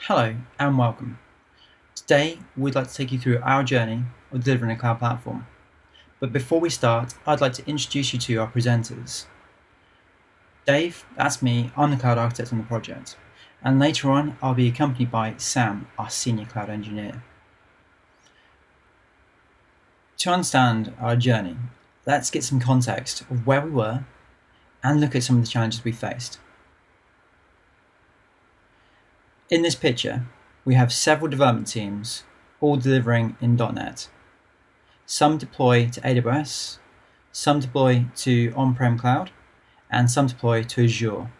Hello and welcome. Today we'd like to take you through our journey of delivering a cloud platform. But before we start, I'd like to introduce you to our presenters. Dave, that's me, I'm the cloud architect on the project. And later on, I'll be accompanied by Sam, our senior cloud engineer. To understand our journey, let's get some context of where we were and look at some of the challenges we faced. In this picture, we have several development teams, all delivering in .NET. Some deploy to AWS, some deploy to on-prem cloud, and some deploy to Azure.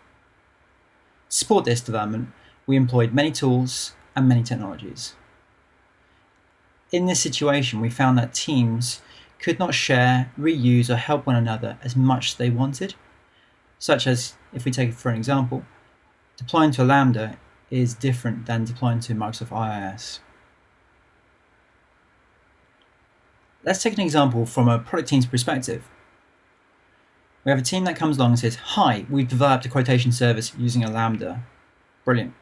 To support this development, we employed many tools and many technologies. In this situation, we found that teams could not share, reuse, or help one another as much as they wanted, such as, if we take it for an example, deploying to a Lambda is different than deploying to Microsoft IIS. Let's take an example from a product team's perspective. We have a team that comes along and says, "Hi, we've developed a quotation service using a Lambda." Brilliant.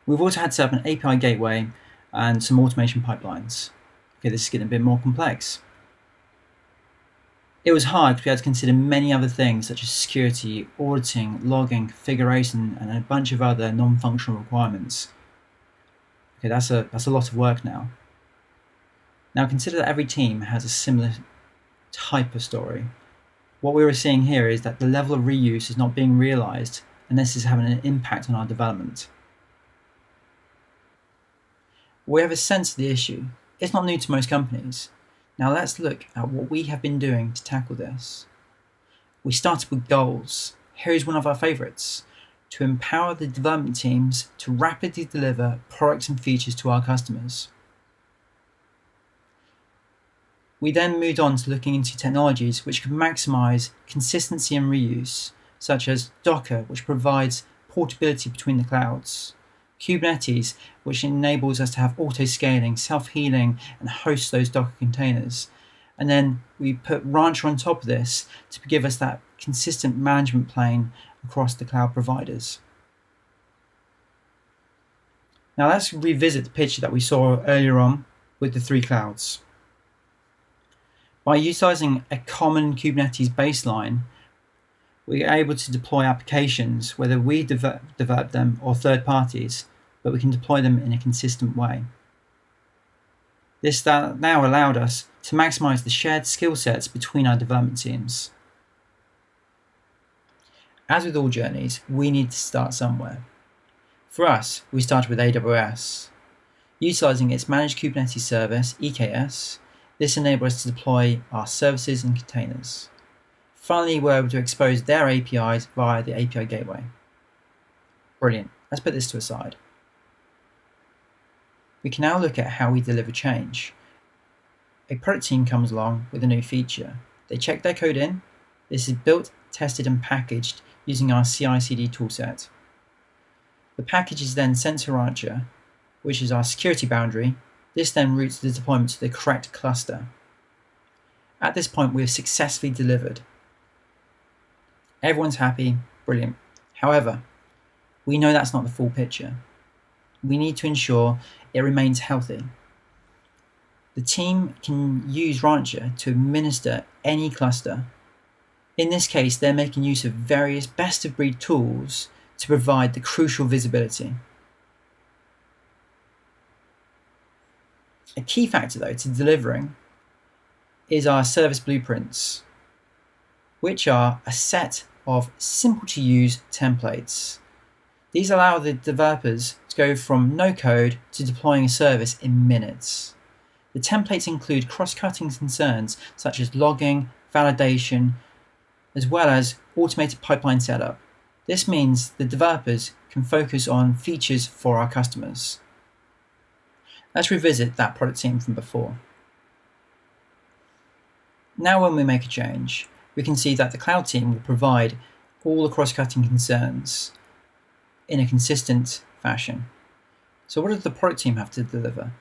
We've also had to set up an API gateway and some automation pipelines. Okay, this is getting a bit more complex. It was hard because we had to consider many other things such as security, auditing, logging, configuration, and a bunch of other non-functional requirements. Okay, that's a lot of work now. Now consider that every team has a similar type of story. What we were seeing here is that the level of reuse is not being realized, and this is having an impact on our development. We have a sense of the issue. It's not new to most companies. Now let's look at what we have been doing to tackle this. We started with goals. Here's one of our favourites: to empower the development teams to rapidly deliver products and features to our customers. We then moved on to looking into technologies which can maximise consistency and reuse, such as Docker, which provides portability between the clouds, Kubernetes, which enables us to have auto-scaling, self-healing, and host those Docker containers. And then we put Rancher on top of this to give us that consistent management plane across the cloud providers. Now let's revisit the picture that we saw earlier on with the three clouds. By utilising a common Kubernetes baseline, we are able to deploy applications, whether we develop them or third parties, but we can deploy them in a consistent way. This now allowed us to maximise the shared skill sets between our development teams. As with all journeys, we need to start somewhere. For us, we started with AWS. Utilising its managed Kubernetes service, EKS, this enabled us to deploy our services and containers. Finally, we're able to expose their APIs via the API gateway. Brilliant. Let's put this to a side. We can now look at how we deliver change. A product team comes along with a new feature. They check their code in. This is built, tested, and packaged using our CI/CD toolset. The package is then sent to Rancher, which is our security boundary. This then routes the deployment to the correct cluster. At this point, we have successfully delivered. Everyone's happy, brilliant. However, we know that's not the full picture. We need to ensure it remains healthy. The team can use Rancher to administer any cluster. In this case, they're making use of various best-of-breed tools to provide the crucial visibility. A key factor, though, to delivering is our service blueprints, which are a set of simple-to-use templates. These allow the developers to go from no code to deploying a service in minutes. The templates include cross-cutting concerns such as logging, validation, as well as automated pipeline setup. This means the developers can focus on features for our customers. Let's revisit that product team from before. Now when we make a change, we can see that the cloud team will provide all the cross-cutting concerns in a consistent fashion. So what does the product team have to deliver?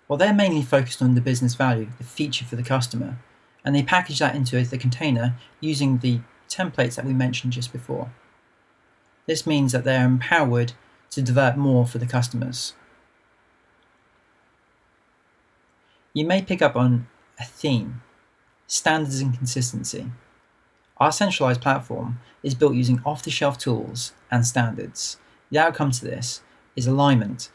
Well, they're mainly focused on the business value, the feature for the customer, and they package that into the container using the templates that we mentioned just before. This means that they're empowered to divert more for the customers. You may pick up on a theme: standards and consistency. Our centralized platform is built using off-the-shelf tools and standards. The outcome to this is alignment,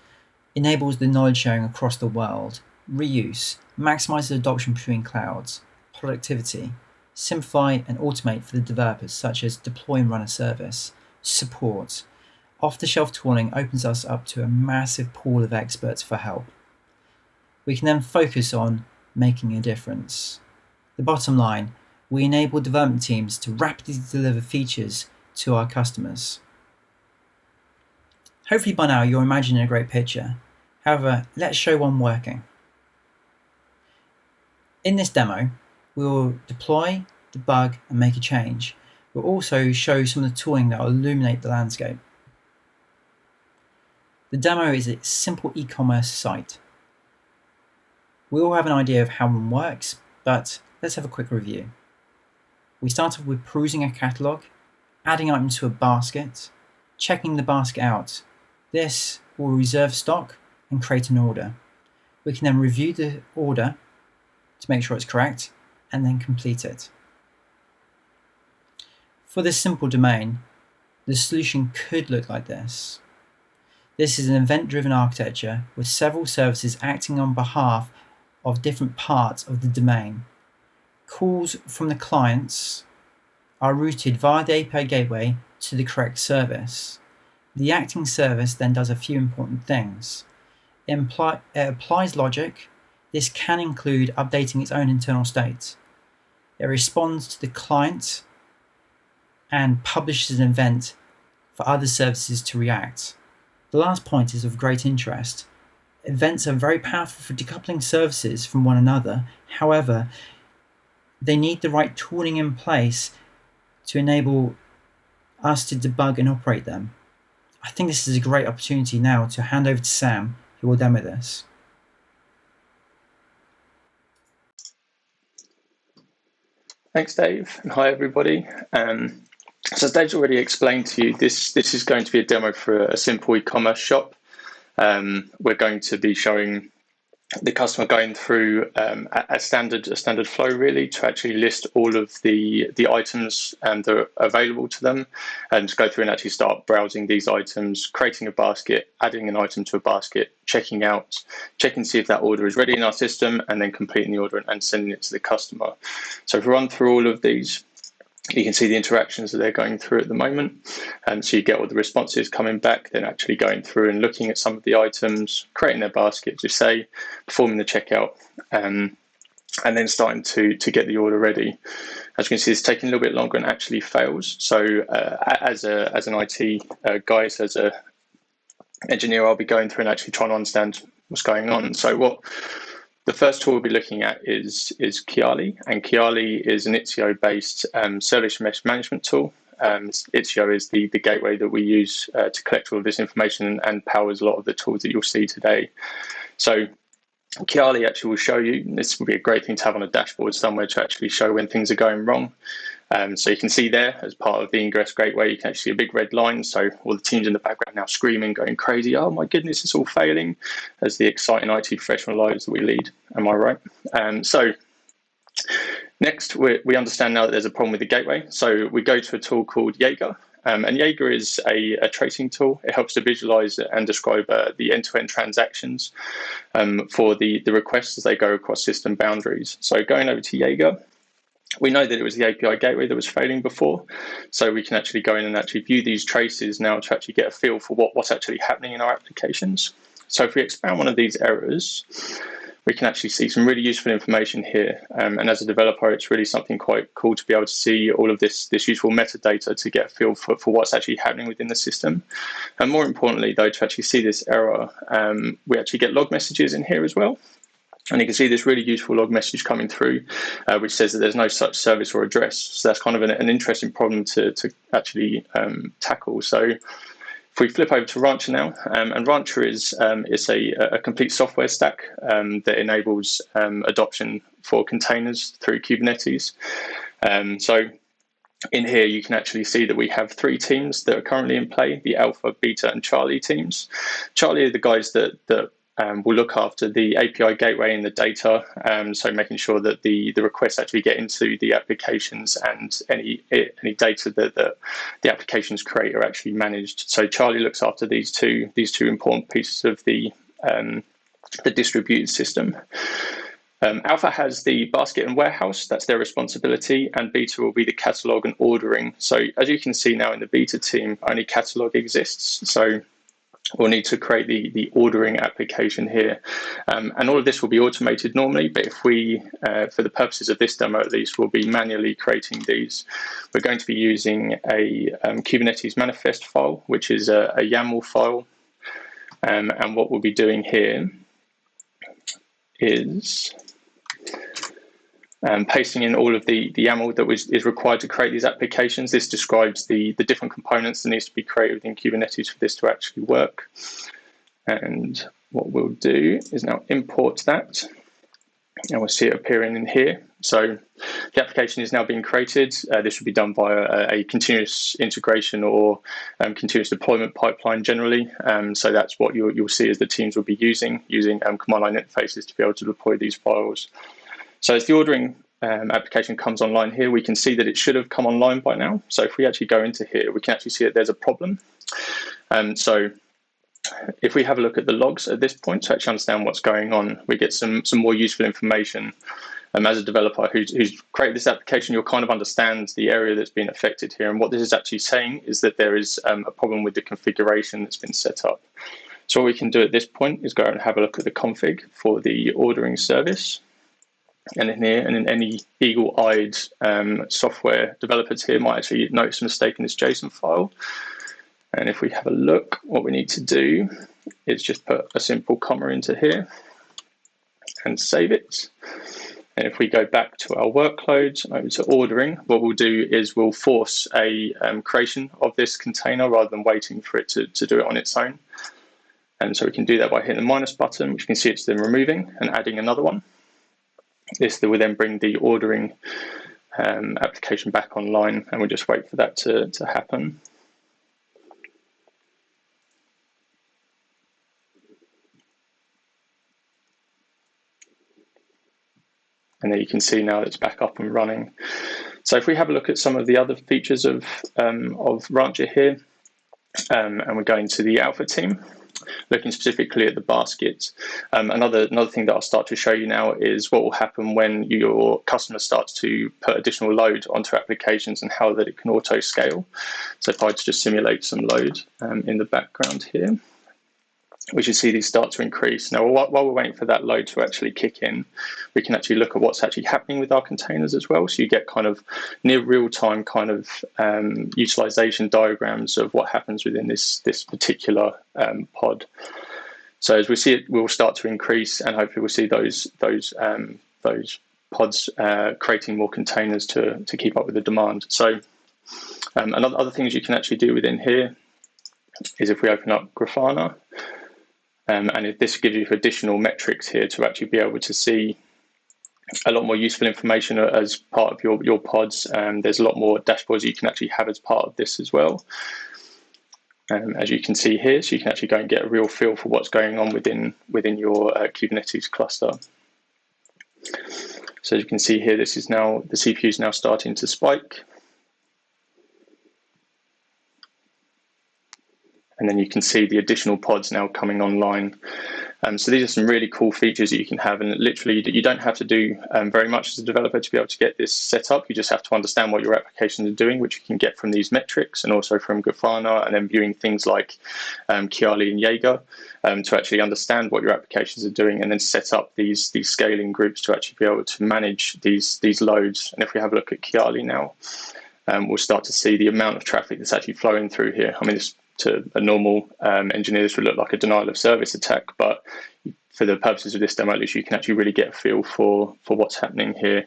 enables the knowledge sharing across the world, reuse, maximizes adoption between clouds, productivity, simplify and automate for the developers such as deploy and run a service, support. Off-the-shelf tooling opens us up to a massive pool of experts for help. We can then focus on making a difference. The bottom line, we enable development teams to rapidly deliver features to our customers. Hopefully by now you're imagining a great picture. However, let's show one working. In this demo, we will deploy, debug, and make a change. We'll also show some of the tooling that will illuminate the landscape. The demo is a simple e-commerce site. We all have an idea of how one works, but let's have a quick review. We start off with perusing a catalogue, adding items to a basket, checking the basket out. This will reserve stock and create an order. We can then review the order to make sure it's correct and then complete it. For this simple domain, the solution could look like this. This is an event-driven architecture with several services acting on behalf of different parts of the domain. Calls from the clients are routed via the API gateway to the correct service. The acting service then does a few important things. It applies logic. This can include updating its own internal state. It responds to the client and publishes an event for other services to react. The last point is of great interest. Events are very powerful for decoupling services from one another. However, they need the right tooling in place to enable us to debug and operate them. I think this is a great opportunity now to hand over to Sam, who will demo this. Thanks, Dave, and hi, everybody. So as Dave's already explained to you, this is going to be a demo for a simple e-commerce shop. We're going to be showing the customer going through a standard flow, really, to actually list all of the items that are available to them, and to go through and actually start browsing these items, creating a basket, adding an item to a basket, checking to see if that order is ready in our system, and then completing the order and sending it to the customer. So if we run through all of these, you can see the interactions that they're going through at the moment. And so you get all the responses coming back, then actually going through and looking at some of the items, creating their basket, to say, performing the checkout, and then starting to get the order ready. As you can see, it's taking a little bit longer and actually fails. So as an IT guy, so as an engineer, I'll be going through and actually trying to understand what's going on. So the first tool we'll be looking at is Kiali, and Kiali is an Istio-based service mesh management tool. Istio is the gateway that we use to collect all of this information and powers a lot of the tools that you'll see today. So Kiali actually will show you, this will be a great thing to have on a dashboard somewhere to actually show when things are going wrong. So you can see there, as part of the ingress gateway, you can actually see a big red line. So all the teams in the background now screaming, going crazy. Oh my goodness, it's all failing, as the exciting IT professional lives that we lead. Am I right? So next, we understand now that there's a problem with the gateway. So we go to a tool called Jaeger. And Jaeger is a tracing tool. It helps to visualize and describe the end-to-end transactions for the requests as they go across system boundaries. So going over to Jaeger, we know that it was the API gateway that was failing before, so we can actually go in and actually view these traces now to actually get a feel for what's actually happening in our applications. So if we expand one of these errors, we can actually see some really useful information here. And as a developer, it's really something quite cool to be able to see all of this useful metadata to get a feel for what's actually happening within the system. And more importantly, though, to actually see this error, we actually get log messages in here as well. And you can see this really useful log message coming through, which says that there's no such service or address. So that's kind of an interesting problem to actually tackle. So if we flip over to Rancher now, and Rancher is a complete software stack that enables adoption for containers through Kubernetes. So in here, you can actually see that we have 3 teams that are currently in play, the Alpha, Beta, and Charlie teams. Charlie are the guys that will look after the API gateway and the data, so making sure that the requests actually get into the applications and any data that the applications create are actually managed. So Charlie looks after these two important pieces of the distributed system. Alpha has the basket and warehouse, that's their responsibility, and Beta will be the catalog and ordering. So as you can see now in the Beta team, only catalog exists. So we'll need to create the ordering application here. And all of this will be automated normally, but if we, for the purposes of this demo at least, we'll be manually creating these. We're going to be using a Kubernetes manifest file, which is a YAML file. And what we'll be doing here is pasting in all of the YAML that is required to create these applications. This describes the different components that needs to be created within Kubernetes for this to actually work. And what we'll do is now import that, and we'll see it appearing in here. So the application is now being created. This will be done via a continuous integration or continuous deployment pipeline generally. So that's what you'll see as the teams will be using command line interfaces to be able to deploy these files. So as the ordering application comes online here, we can see that it should have come online by now. So if we actually go into here, we can actually see that there's a problem. So if we have a look at the logs at this point to actually understand what's going on, we get some more useful information. As a developer who's created this application, you'll kind of understand the area that's been affected here. And what this is actually saying is that there is a problem with the configuration that's been set up. So what we can do at this point is go and have a look at the config for the ordering service. And in here, and in any eagle-eyed software developers here might actually notice a mistake in this JSON file. And if we have a look, what we need to do is just put a simple comma into here and save it. And if we go back to our workload over to ordering, what we'll do is we'll force a creation of this container rather than waiting for it to do it on its own. And so we can do that by hitting the minus button, which you can see it's then removing and adding another one. This will then bring the ordering application back online, and we'll just wait for that to happen. And there you can see now it's back up and running. So if we have a look at some of the other features of Rancher here, and we're going to the Alpha team, looking specifically at the basket. Another thing that I'll start to show you now is what will happen when your customer starts to put additional load onto applications and how that it can auto scale. So if I just simulate some load in the background here, we should see these start to increase. Now, while we're waiting for that load to actually kick in, we can actually look at what's actually happening with our containers as well. So you get kind of near real-time kind of utilization diagrams of what happens within this particular pod. So as we see it, we'll start to increase, and hopefully we'll see those pods creating more containers to keep up with the demand. So other things you can actually do within here is if we open up Grafana, and this gives you additional metrics here to actually be able to see a lot more useful information as part of your pods. There's a lot more dashboards you can actually have as part of this as well. As you can see here, so you can actually go and get a real feel for what's going on within your Kubernetes cluster. So as you can see here, this is now the CPU is now starting to spike. And then you can see the additional pods now coming online. So these are some really cool features that you can have, and literally you don't have to do very much as a developer to be able to get this set up. You just have to understand what your applications are doing, which you can get from these metrics and also from Grafana, and then viewing things like Kiali and Jaeger to actually understand what your applications are doing, and then set up these scaling groups to actually be able to manage these loads. And if we have a look at Kiali now, we'll start to see the amount of traffic that's actually flowing through here. I mean, to a normal engineer, this would look like a denial of service attack, but for the purposes of this demo, at least you can actually really get a feel for what's happening here.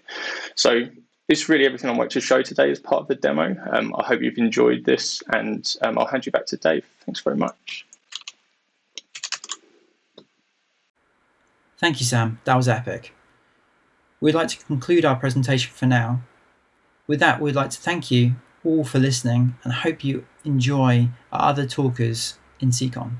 So this is really everything I wanted to show today as part of the demo. I hope you've enjoyed this, and I'll hand you back to Dave. Thanks very much. Thank you, Sam. That was epic. We'd like to conclude our presentation for now. With that, we'd like to thank you all for listening and hope you enjoy our other talkers in SEACON.